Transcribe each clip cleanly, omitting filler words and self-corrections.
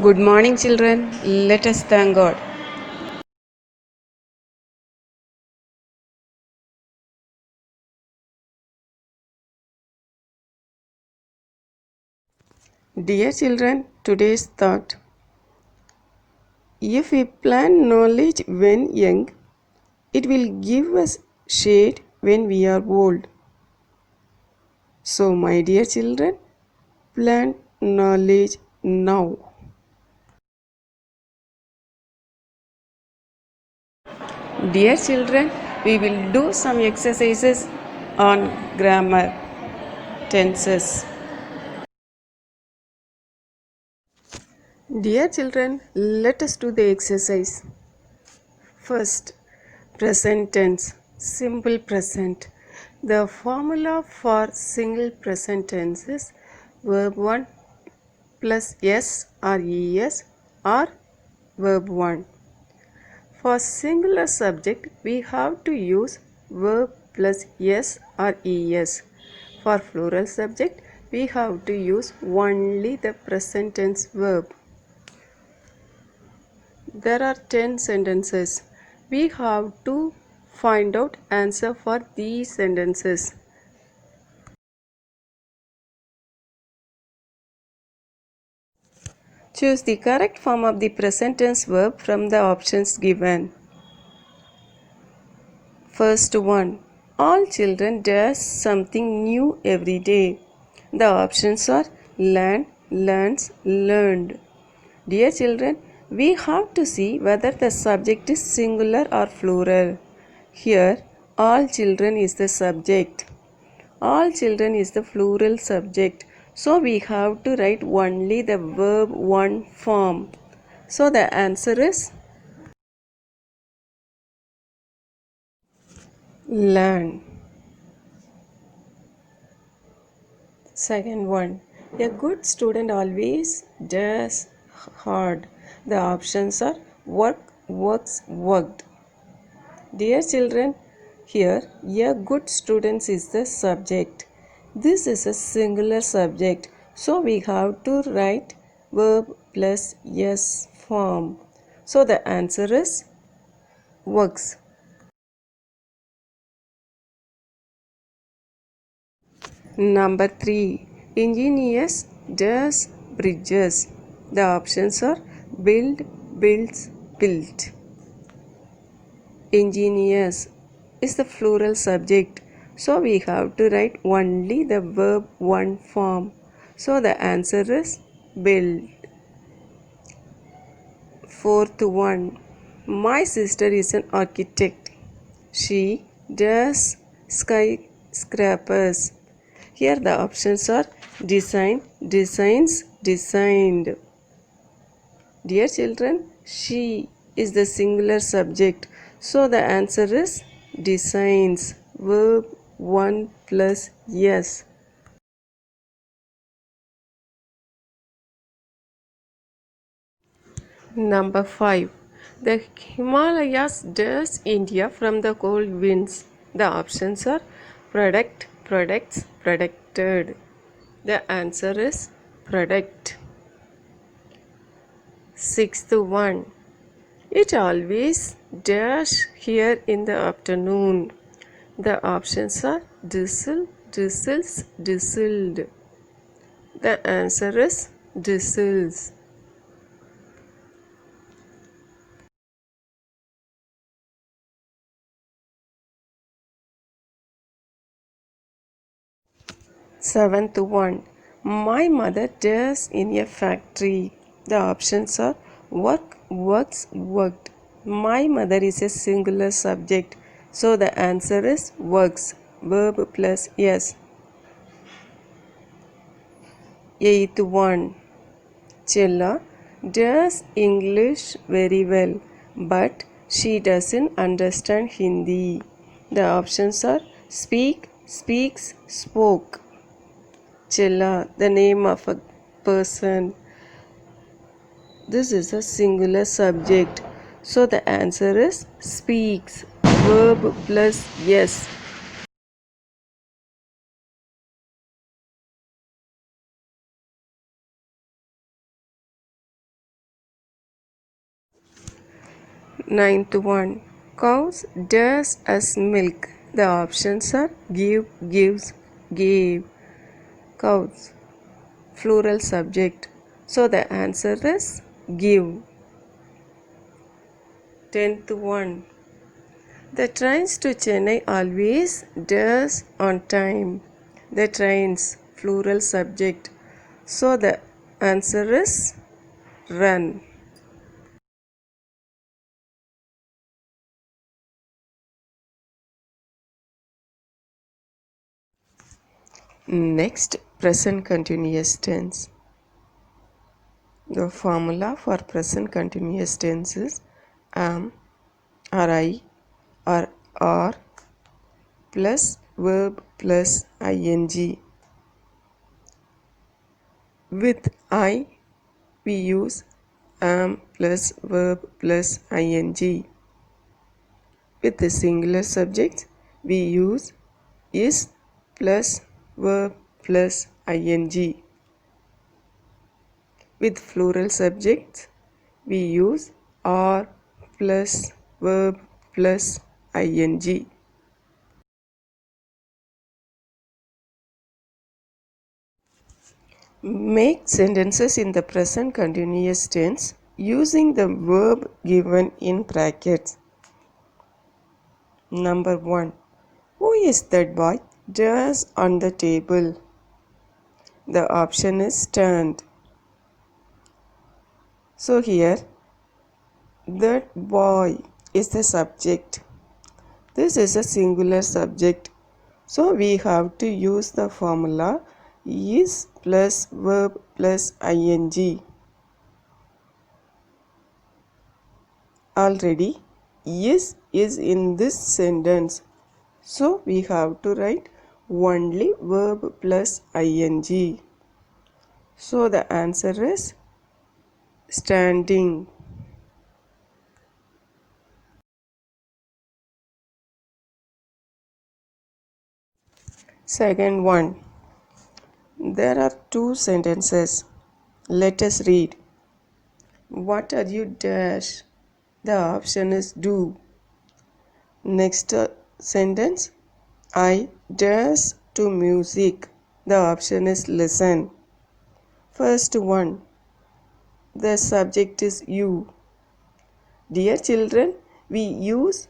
Good morning, children. Let us thank God. Dear children, today's thought. If we plant knowledge when young, it will give us shade when we are old. So, my dear children, plant knowledge now. Dear children, we will do some exercises on grammar, tenses. Dear children, let us do the exercise. First, present tense, simple present. The formula for single present tense is verb 1 plus s or es or verb 1. For singular subject, we have to use verb plus s or es. For plural subject, we have to use only the present tense verb. There are 10 sentences. We have to find out answer for these sentences. Choose the correct form of the present tense verb from the options given. First one. All children do something new every day. The options are learn, learns, learned. Dear children, we have to see whether the subject is singular or plural. Here, all children is the subject. All children is the plural subject. So we have to write only the verb 1 form. So the answer is learn. Second one. A good student always does hard. The options are work, works, worked. Dear children, here a good student is the subject. This is a singular subject, so we have to write verb plus s form. So the answer is works. Number 3. Engineers does bridges. The options are build, builds, built. Engineers is the plural subject, so we have to write only the verb 1 form. So the answer is build. Fourth one. My sister is an architect. She does skyscrapers. Here the options are design, designs, designed. Dear children, she is the singular subject. So the answer is designs, verb 1 plus s. Number 5. The Himalayas does India from the cold winds. The options are product, products, producted. The answer is product. Sixth one. It always dash here in the afternoon. The options are drizzle, drizzles, drizzled. The answer is drizzles. Seventh one. My mother does in a factory. The options are work, works, worked. My mother is a singular subject. So the answer is works, verb plus s. Eighth one. Chilla does English very well, but she doesn't understand Hindi. The options are speak, speaks, spoke. Chilla, the name of a person. This is a singular subject. So the answer is speaks, verb plus yes. Ninth one. Cows does us milk. The options are give, gives, gave. Cows. Plural subject. So the answer is give. Tenth one. The trains to Chennai always does on time. The trains. Plural subject. So the answer is run. Next, present continuous tense. The formula for present continuous tense is am, or I, or are plus verb plus ing. With I, we use am plus verb plus ing. With the singular subject, we use is plus verb plus ing. With plural subjects, we use are plus verb plus ing. Make sentences in the present continuous tense using the verb given in brackets. Number 1. Who is that boy? Does on the table. The option is stand. So here, that boy is the subject. This is a singular subject. So we have to use the formula is plus verb plus ing. Already is in this sentence. So we have to write only verb plus ing. So the answer is standing. Second one. There are two sentences. Let us read. What are you dash? The option is do. Next sentence. I dash to music. The option is listen. First one. The subject is you. Dear children, we use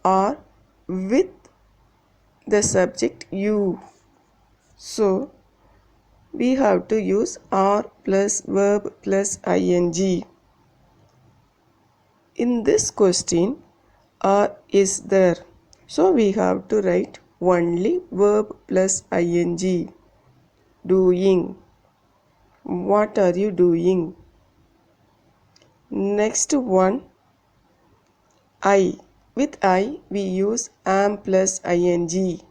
are with the subject you. So, we have to use are plus verb plus ing. In this question, are is there. So, we have to write only verb plus ing. Doing. What are you doing? Next one, I. With I, we use am plus ing.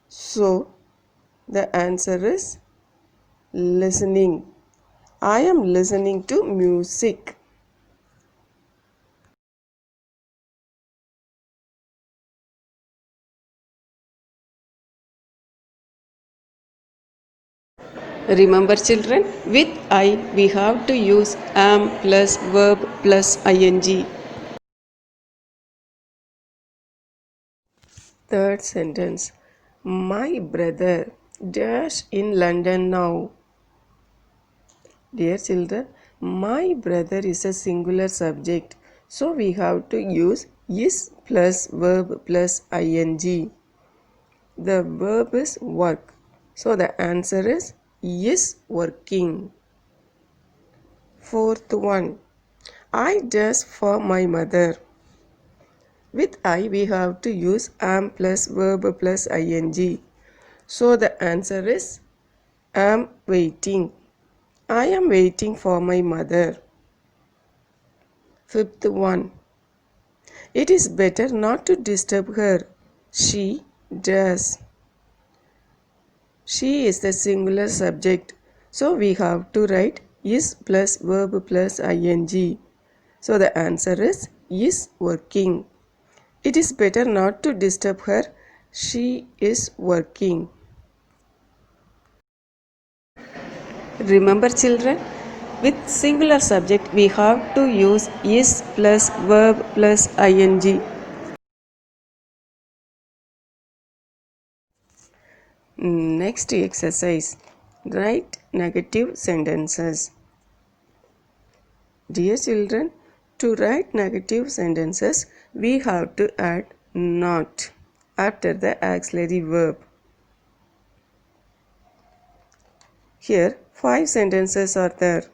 So, the answer is listening. I am listening to music. Remember children, with I we have to use am plus verb plus ing. Third sentence. My brother dash in London now. Dear children, my brother is a singular subject. So we have to use is plus verb plus ing. The verb is work. So the answer is working. Fourth one. I dash for my mother. With I we have to use am plus verb plus ing. So the answer is am waiting. I am waiting for my mother. Fifth one. It is better not to disturb her. She does. She is the singular subject. So we have to write is plus verb plus ing. So the answer is working. It is better not to disturb her. She is working. Remember children, With singular subject, we have to use is plus verb plus ing. Next exercise. Write negative sentences. Dear children, to write negative sentences, we have to add not after the auxiliary verb. Here, 5 sentences are there.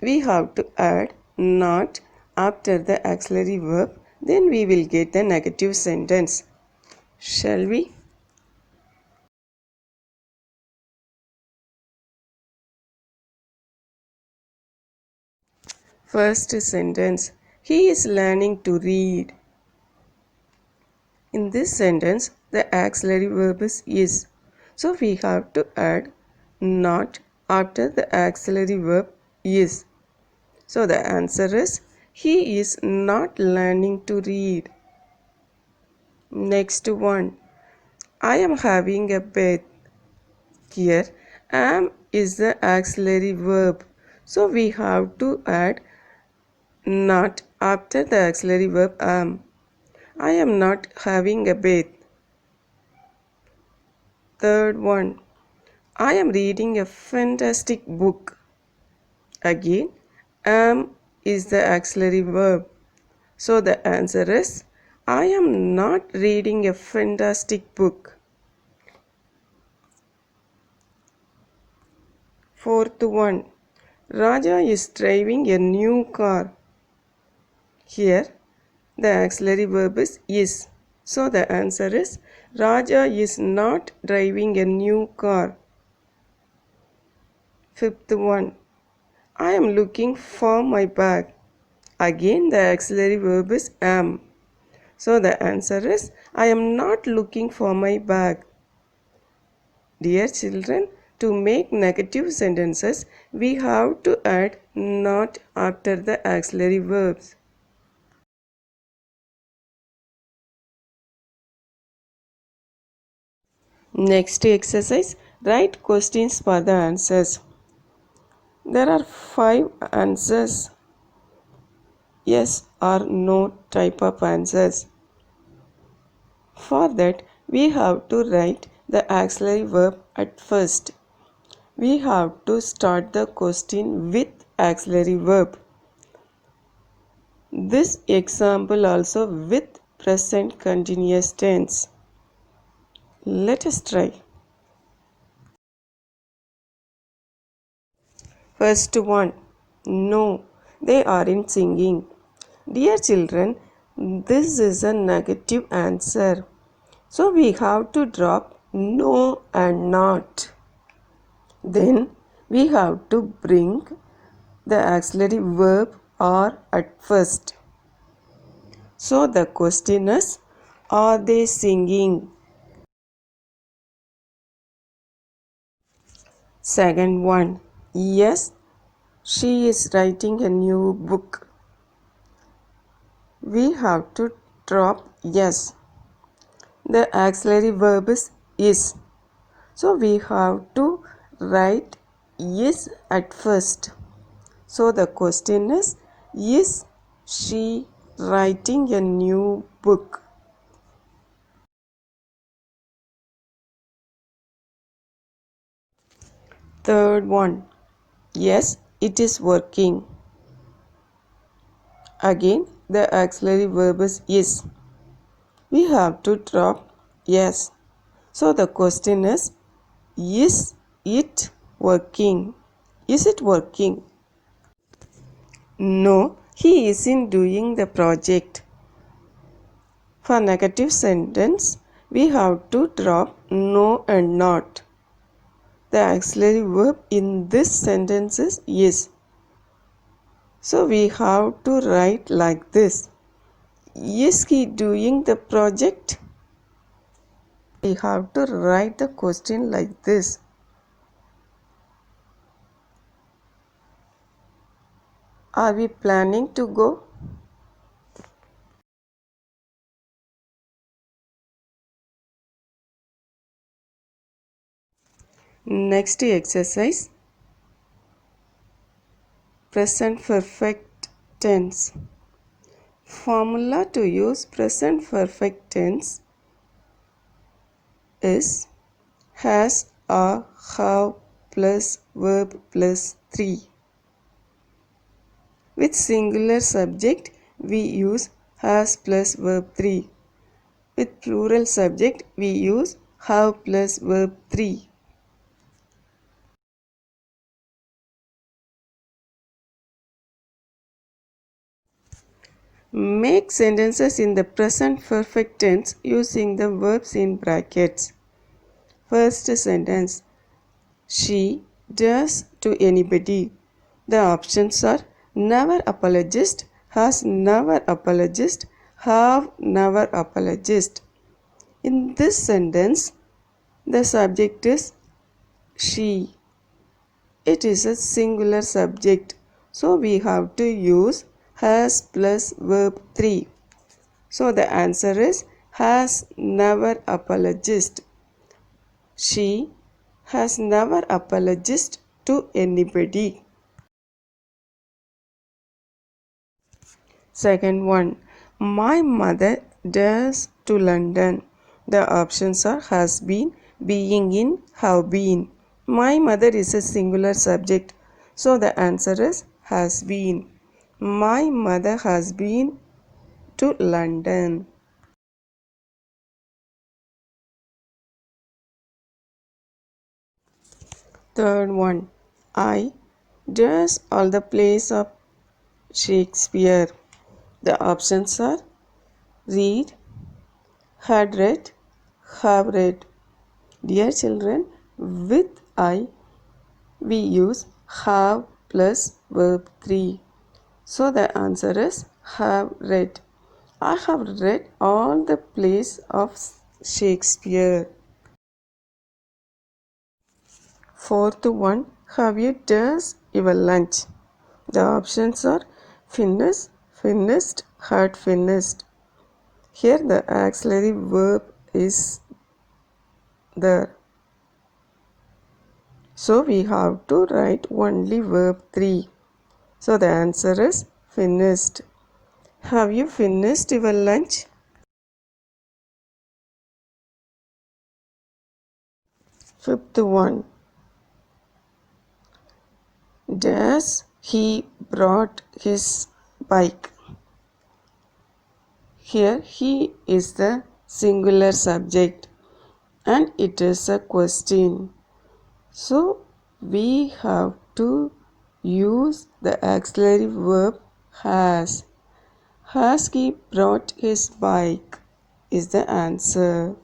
We have to add not after the auxiliary verb, then we will get the negative sentence. Shall we? First sentence. He is learning to read. In this sentence, the auxiliary verb is. So we have to add not after the auxiliary verb is. So the answer is he is not learning to read. Next one. I am having a bath. Here, am is the auxiliary verb. So we have to add not after the auxiliary verb am. I am not having a bath. Third one. I am reading a fantastic book. Again, am is the auxiliary verb. So the answer is I am not reading a fantastic book. Fourth one. Raja is driving a new car. Here, the auxiliary verb is. So the answer is Raja is not driving a new car. Fifth one. I am looking for my bag. Again, the auxiliary verb is am. So the answer is I am not looking for my bag. Dear children, to make negative sentences, we have to add not after the auxiliary verbs. Next exercise, write questions for the answers. There are 5 answers. Yes or no type of answers. For that, we have to write the auxiliary verb at first. We have to start the question with auxiliary verb. This example also with present continuous tense. Let us try. First one. No, they aren't singing. Dear children, this is a negative answer. So we have to drop no and not. Then we have to bring the auxiliary verb are at first. So the question is, are they singing? Second one. Yes, she is writing a new book. We have to drop yes. The auxiliary verb is. So we have to write is at first. So the question is she writing a new book? Third one. Yes, it is working. Again, the auxiliary verb is. We have to drop yes. So the question is it working? Is it working? No, he isn't doing the project. For negative sentence, we have to drop no and not. The auxiliary verb in this sentence is. So we have to write like this. Is he doing the project? We have to write the question like this. Are we planning to go? Next exercise, present perfect tense. Formula to use present perfect tense is has, are, have plus verb plus 3. With singular subject, we use has plus verb 3. With plural subject, we use have plus verb 3. Make sentences in the present perfect tense using the verbs in brackets. First sentence, she does to anybody. The options are never apologized, has never apologized, have never apologized. In this sentence, the subject is she. It is a singular subject, so we have to use has plus verb 3. So the answer is has never apologized. She has never apologized to anybody. Second one, my mother does to London. The options are has been, being in, have been. My mother is a singular subject, so the answer is has been. My mother has been to London. Third one, I does all the plays of Shakespeare. The options are read, had read, have read. Dear children, with I we use have plus verb 3. So the answer is have read. I have read all the plays of Shakespeare. Fourth one, have you does your lunch? The options are finished, finished, had finished. Here the auxiliary verb is there. So we have to write only verb 3. So the answer is finished. Have you finished your lunch? Fifth one. Does he brought his bike? Here he is the singular subject and it is a question. So we have to use the auxiliary verb has. Has he brought his bike is the answer.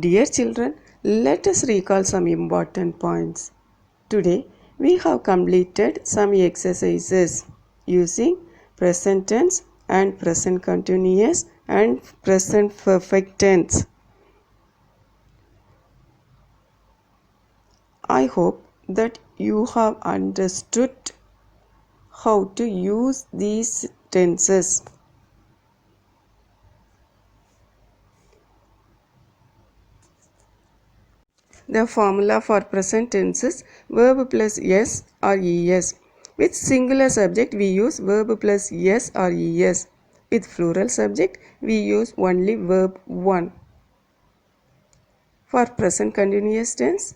Dear children, let us recall some important points. Today, we have completed some exercises using present tense and present continuous and present perfect tense. I hope that you have understood how to use these tenses. The formula for present tense is verb plus s or es. With singular subject, we use verb plus s or es. With plural subject, we use only verb 1. For present continuous tense,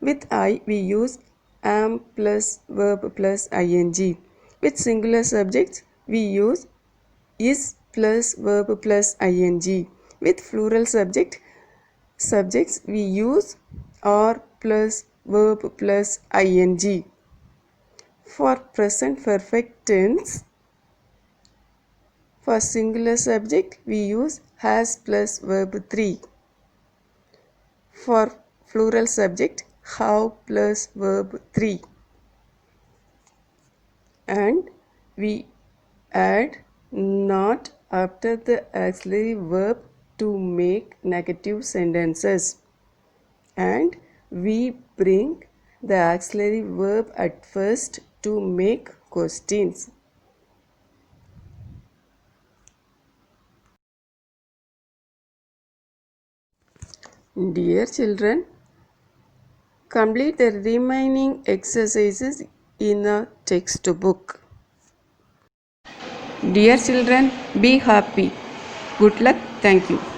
with I, we use am plus verb plus ing. With singular subjects, we use is plus verb plus ing. With plural subjects we use are plus verb plus ing. For present perfect tense, for singular subject we use has plus verb 3. For plural subject, have plus verb 3. And we add not after the auxiliary verb to make negative sentences. And we bring the auxiliary verb at first to make questions. Dear children, complete the remaining exercises in the textbook. Dear children, be happy. Good luck. Thank you.